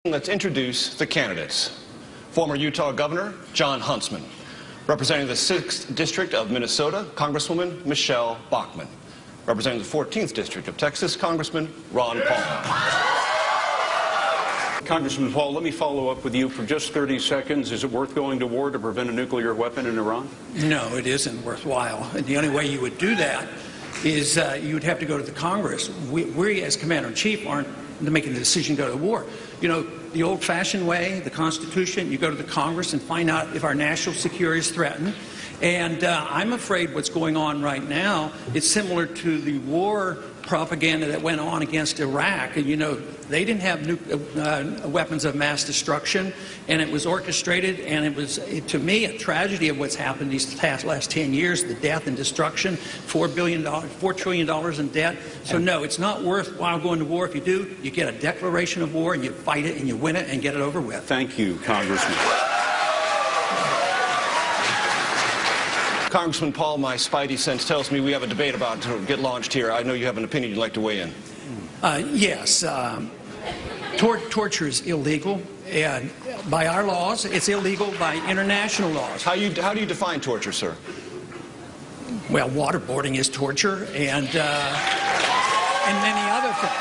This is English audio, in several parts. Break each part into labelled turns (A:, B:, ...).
A: Let's introduce the candidates. Former Utah Governor John Huntsman. Representing the 6th District of Minnesota, Congresswoman Michelle Bachmann. Representing the 14th District of Texas, Congressman Ron Paul.
B: Congressman Paul, let me follow up with you for just 30 seconds. Is it worth going to war to prevent a nuclear weapon in Iran?
C: No, it isn't worthwhile. And the only way you would do that is you would have to go to the Congress. We as Commander-in-Chief aren't making the decision to go to war. You know, the old-fashioned way, the Constitution, you go to the Congress and find out if our national security is threatened. And I'm afraid what's going on right now is similar to the war propaganda that went on against Iraq. And, you know, they didn't have weapons of mass destruction, and it was orchestrated, and it was, to me, a tragedy of what's happened these last 10 years, the death and destruction, $4 trillion in debt. So, no, it's not worthwhile going to war. If you do, you get a declaration of war, and you fight it, and you win it, and get it over with.
B: Thank you, Congressman.
A: Congressman Paul, my spidey sense tells me we have a debate about to get launched here. I know you have an opinion you'd like to weigh in.
C: Yes. Torture is illegal. And by our laws, it's illegal by international laws.
A: How do you define torture, sir?
C: Well, waterboarding is torture, and many other things.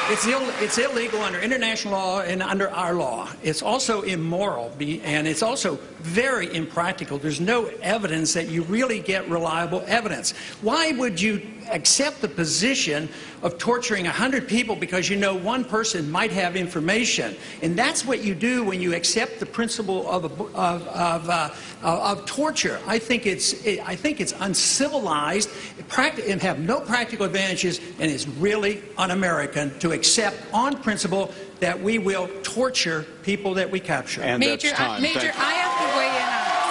C: It's illegal under international law and under our law. It's also immoral, and it's also very impractical. There's no evidence that you really get reliable evidence. Why would you accept the position of torturing 100 people because you know one person might have information? And that's what you do when you accept the principle of torture. I think it's uncivilized and have no practical advantages, and it's really un-American to accept on principle that we will torture people that we capture.
B: And
D: Major,
B: that's time.
D: Major, I have to weigh in on this.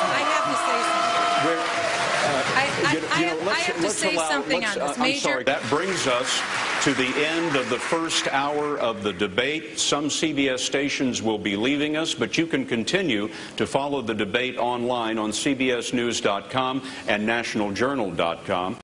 D: I have to say something on this.
B: I'm sorry. That brings us to the end of the first hour of the debate. Some CBS stations will be leaving us, but you can continue to follow the debate online on CBSNews.com and NationalJournal.com.